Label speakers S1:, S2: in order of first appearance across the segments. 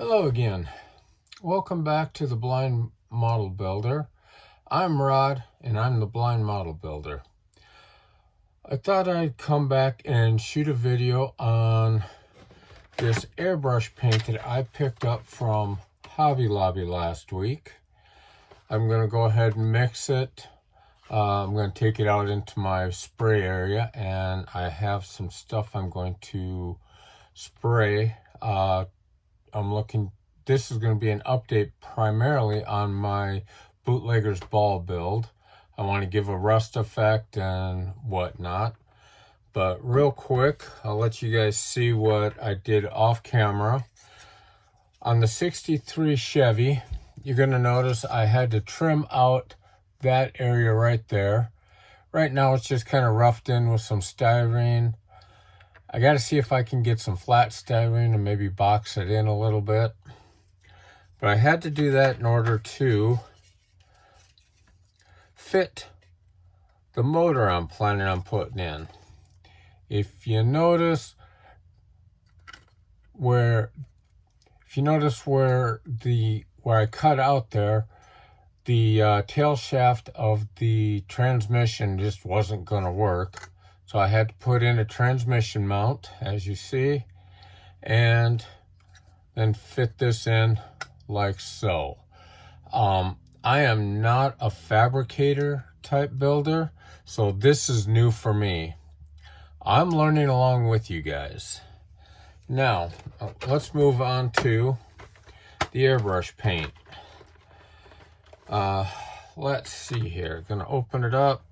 S1: Hello again. Welcome back to the Blind Model Builder. I'm Rod and I'm the Blind Model Builder. I thought I'd come back and shoot a video on this airbrush paint that I picked up from Hobby Lobby last week. I'm going to go ahead and mix it. I'm going to take it out into my spray area, and I have some stuff I'm going to spray. This is going to be an update primarily on my Bootleggers Ball build. I want to give a rust effect and whatnot. But real quick, I'll let you guys see what I did off camera. On the 63 Chevy, you're going to notice I had to trim out that area right there. Right now it's just kind of roughed in with some styrene. I got to see if I can get some flat styrene and maybe box it in a little bit. But I had to do that in order to fit the motor I'm planning on putting in. If you notice where I cut out there, the tail shaft of the transmission just wasn't going to work. So I had to put in a transmission mount, as you see, and then fit this in like so. I am not a fabricator type builder, so this is new for me. I'm learning along with you guys. Now, let's move on to the airbrush paint. Let's see here. Gonna open it up.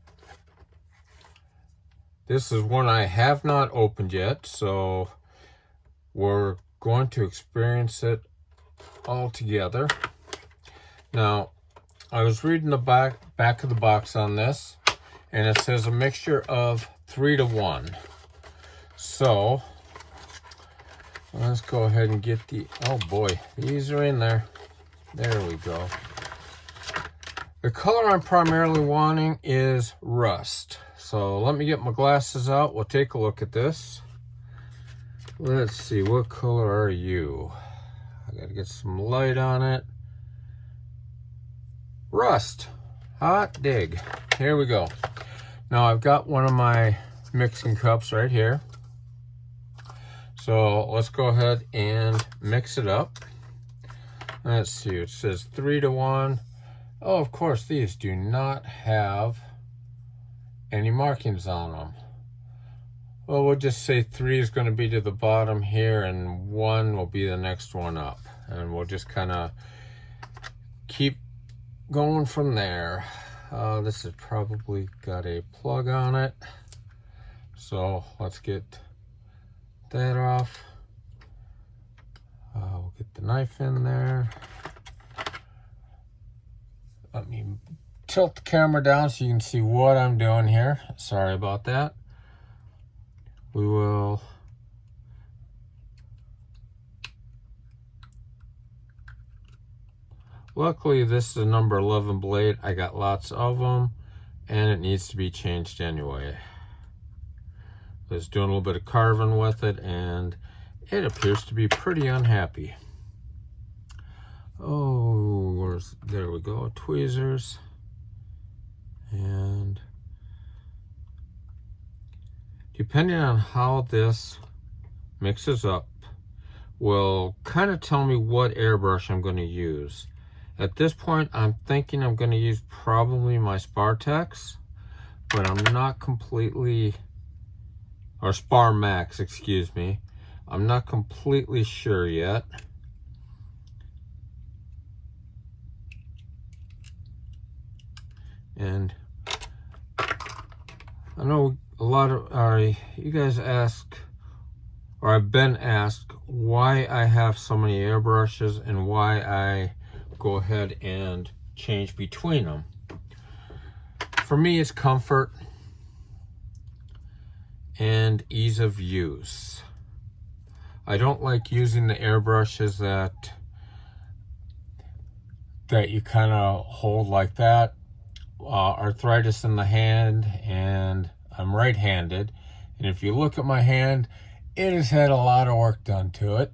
S1: This is one I have not opened yet, so we're going to experience it all together. Now, I was reading the back of the box on this, and it says a mixture of 3-to-1. So, let's go ahead and get oh boy, these are in there. There we go. The color I'm primarily wanting is rust. So let me get my glasses out. We'll take a look at this. Let's see, what color are you? I gotta get some light on it. Rust. Hot dig. Here we go. Now I've got one of my mixing cups right here. So let's go ahead and mix it up. Let's see, it says 3-to-1. Oh, of course, these do not have any markings on them. Well, we'll just say 3 is going to be to the bottom here and 1 will be the next one up, and we'll just kind of keep going from there. This has probably got a plug on it, so let's get that off. We'll get the knife in there. Let me tilt the camera down so you can see what I'm doing here. Sorry about that. We will luckily this is a number 11 blade. I got lots of them and it needs to be changed anyway. I was doing a little bit of carving with it and it appears to be pretty unhappy. Oh, there we go, tweezers. And depending on how this mixes up will kind of tell me what airbrush I'm going to use. At this point, I'm thinking I'm going to use probably my Spartex, but I'm not completely, or Spar Max, excuse me. I'm not completely sure yet. And I know a lot of you guys ask, or I've been asked, why I have so many airbrushes and why I go ahead and change between them. For me, it's comfort and ease of use. I don't like using the airbrushes that you kind of hold like that. Arthritis in the hand, and I'm right-handed, and if you look at my hand, it has had a lot of work done to it.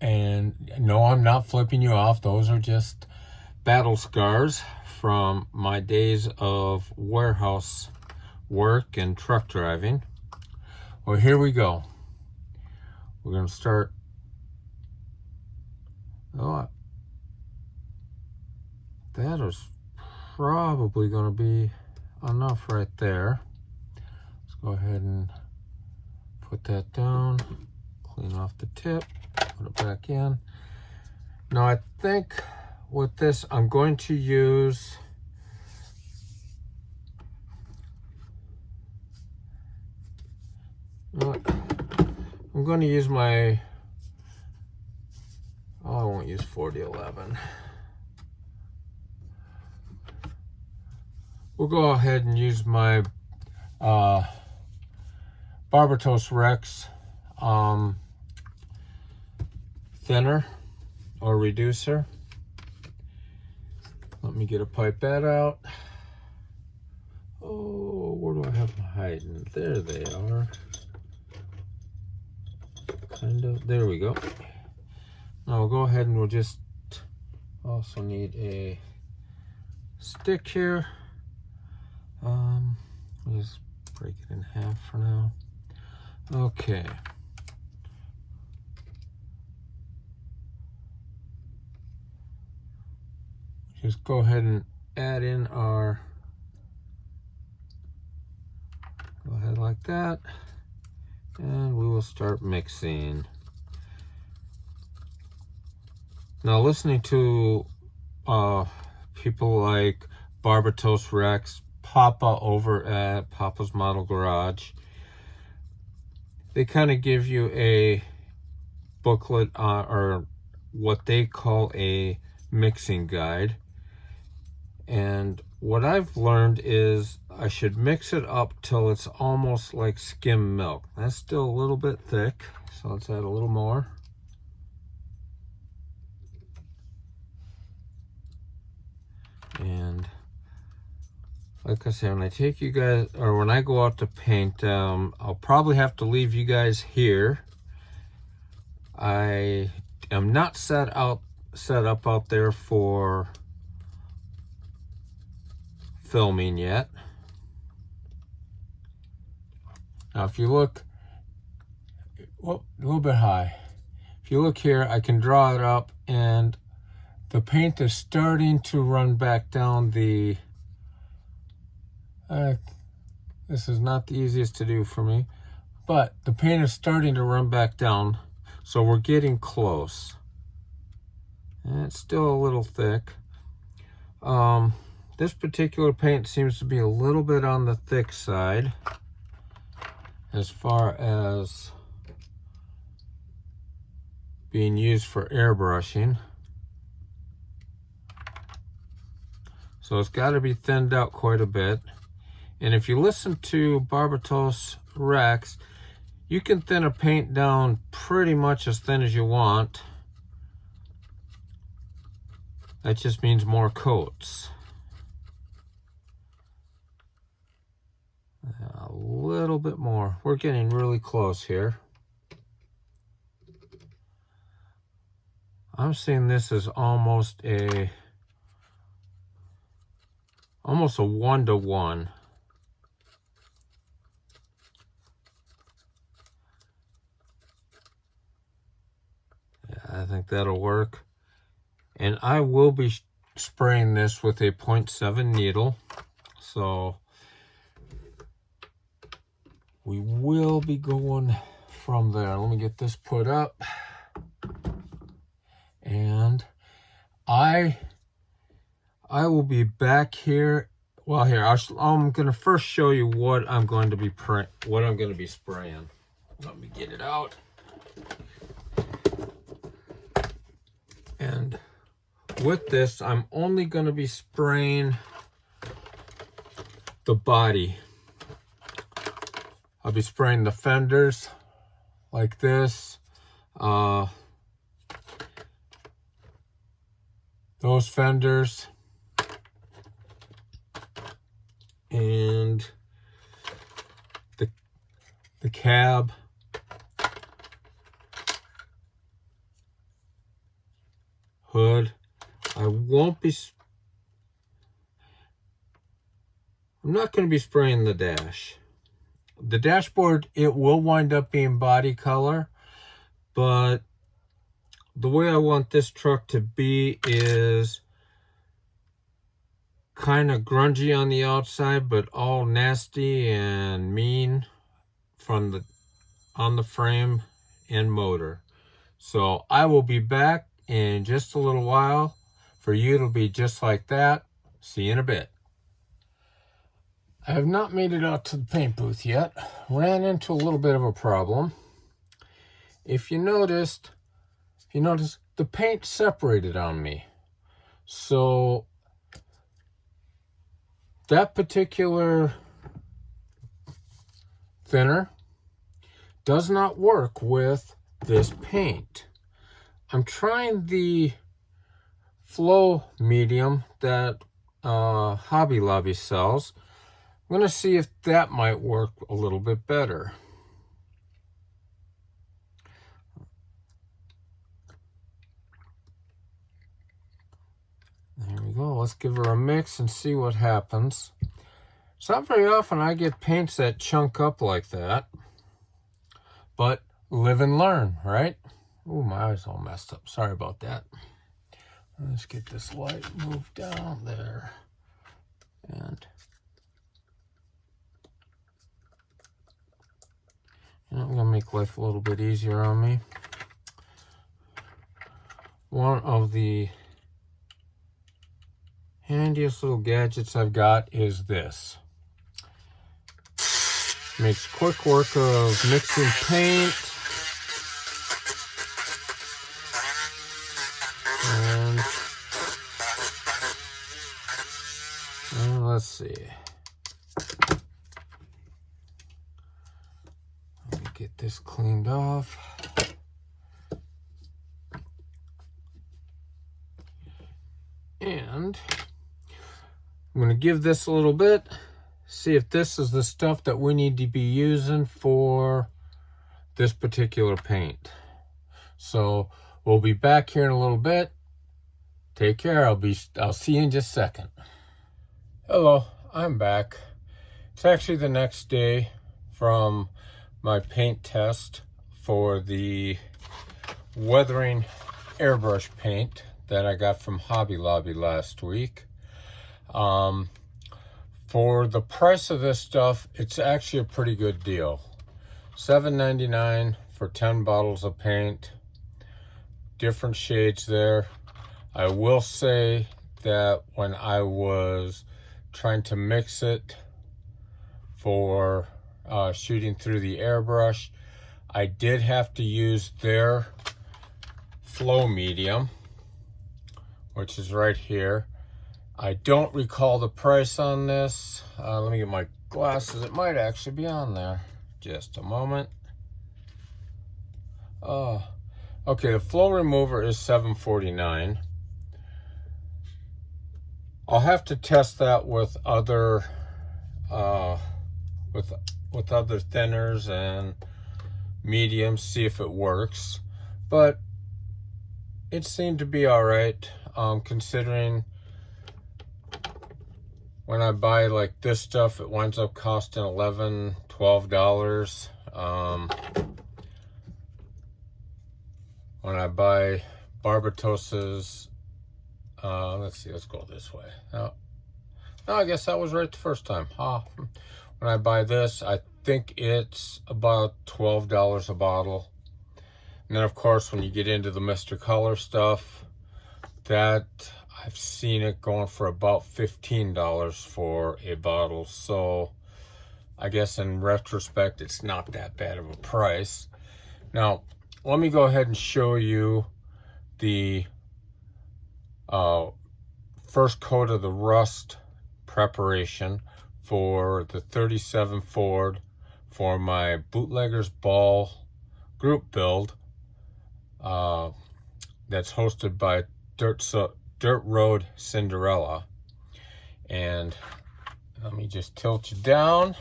S1: And no, I'm not flipping you off. Those are just battle scars from my days of warehouse work and truck driving. Well, here we go. We're going to start. Oh, that is probably going to be enough right there. Let's go ahead and put that down, clean off the tip, put it back in. Now I think with this I'm going to use my, I won't use 4011. We'll go ahead and use my Barbatos Rex thinner or reducer. Let me get a pipette out. Oh, where do I have them hiding? There they are. Kind of. There we go. Now we'll go ahead and we'll just also need a stick here. I'll just break it in half for now. Okay. Just go ahead and add in our, go ahead like that, and we will start mixing. Now listening to people like Barbatos Rex, Papa over at Papa's Model Garage, they kind of give you a booklet or what they call a mixing guide. And what I've learned is I should mix it up till it's almost like skim milk. That's still a little bit thick, so let's add a little more. And like I said, when I take you guys, or when I go out to paint, I'll probably have to leave you guys here. I am not set up out there for filming yet. Now if you look, whoop, a little bit high. If you look here, I can draw it up and the paint is starting to run back down the, this is not the easiest to do for me, but the paint is starting to run back down, so we're getting close. And it's still a little thick. This particular paint seems to be a little bit on the thick side as far as being used for airbrushing. So it's got to be thinned out quite a bit. And if you listen to Barbatos Rex, you can thin a paint down pretty much as thin as you want. That just means more coats. A little bit more. We're getting really close here. I'm seeing this as almost a 1-to-1. Yeah, I think that'll work. And I will be spraying this with a 0.7 needle. So we will be going from there. Let me get this put up. And I will be back here. Well, here I'm going to first show you what I'm going to be spraying. Let me get it out. And with this, I'm only going to be spraying the body. I'll be spraying the fenders like this. Those fenders. And the cab. hood. I'm not going to be spraying the dash. The dashboard, it will wind up being body color, but the way I want this truck to be is kind of grungy on the outside, but all nasty and mean on the frame and motor. So I will be back in just a little while. For you, it'll be just like that. See you in a bit. I have not made it out to the paint booth yet. Ran into a little bit of a problem. If you notice, the paint separated on me. So that particular thinner does not work with this paint. I'm trying the flow medium that Hobby Lobby sells. I'm going to see if that might work a little bit better. There we go. Let's give her a mix and see what happens. It's not very often I get paints that chunk up like that. But live and learn, right? Ooh, my eye's all messed up. Sorry about that. Let's get this light moved down there. And I'm going to make life a little bit easier on me. One of the handiest little gadgets I've got is this. Makes quick work of mixing paint. And let's see. Let me get this cleaned off. And I'm going to give this a little bit. See if this is the stuff that we need to be using for this particular paint. So we'll be back here in a little bit. Take care. I'll see you in just a second. Hello, I'm back. It's actually the next day from my paint test for the weathering airbrush paint that I got from Hobby Lobby last week. For the price of this stuff, it's actually a pretty good deal. $7.99 for 10 bottles of paint. Different shades there. I will say that when I was trying to mix it for shooting through the airbrush, I did have to use their flow medium, which is right here. I don't recall the price on this. Let me get my glasses. It might actually be on there. Just a moment. Okay, the flow remover is $7.49. I'll have to test that with other with other thinners and mediums, see if it works. But it seemed to be all right, considering when I buy like this stuff, it winds up costing $11, $12. When I buy Barbatos's, let's see, let's go this way. No, I guess that was right the first time. When I buy this, I think it's about $12 a bottle. And then, of course, when you get into the Mr. Color stuff, that I've seen it going for about $15 for a bottle. So I guess in retrospect, it's not that bad of a price. Now, let me go ahead and show you the first coat of the rust preparation for the 37 Ford for my Bootleggers Ball group build that's hosted by Dirt Road Cinderella. And let me just tilt you down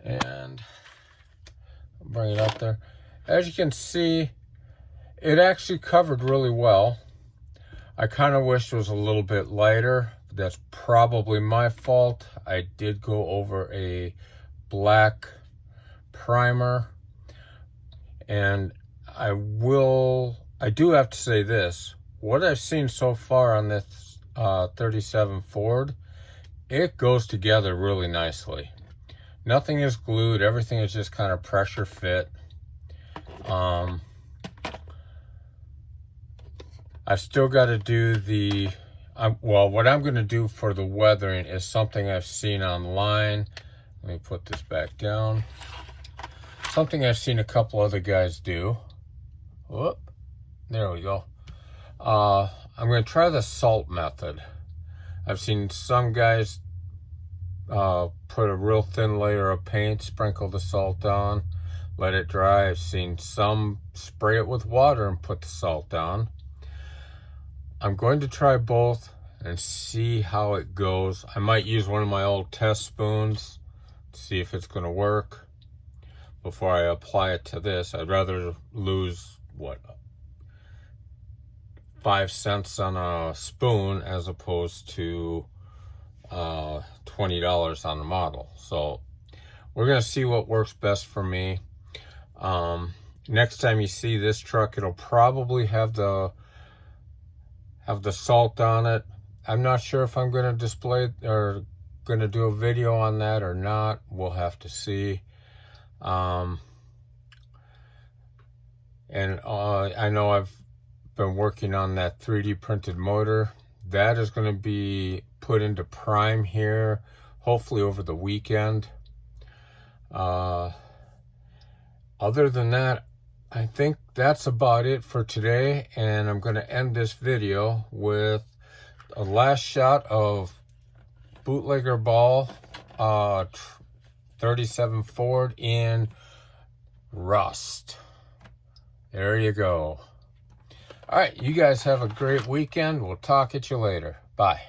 S1: and bring it up there. As you can see, It actually covered really well. I kind of wish it was a little bit lighter. That's probably my fault. I did go over a black primer, and I do have to say this. What I've seen so far on this 37 Ford, it goes together really nicely. Nothing is glued. Everything is just kind of pressure fit. I've still got to do the, well, what I'm going to do for the weathering is something I've seen online. Let me put this back down. Something I've seen a couple other guys do. Whoop, there we go. I'm going to try the salt method. I've seen some guys put a real thin layer of paint, sprinkle the salt on, let it dry. I've seen some spray it with water and put the salt on. I'm going to try both and see how it goes. I might use one of my old test spoons to see if it's going to work before I apply it to this. I'd rather lose, what, 5 cents on a spoon as opposed to $20 on the model. So we're going to see what works best for me. Next time you see this truck, it'll probably have the salt on it. I'm not sure if I'm going to display or going to do a video on that or not. We'll have to see. And I know I've been working on that 3D printed motor. That is going to be put into prime here, hopefully over the weekend. Other than that, I think that's about it for today, and I'm going to end this video with a last shot of Bootlegger Ball 37 Ford in rust. There you go. All right, you guys have a great weekend. We'll talk at you later. Bye.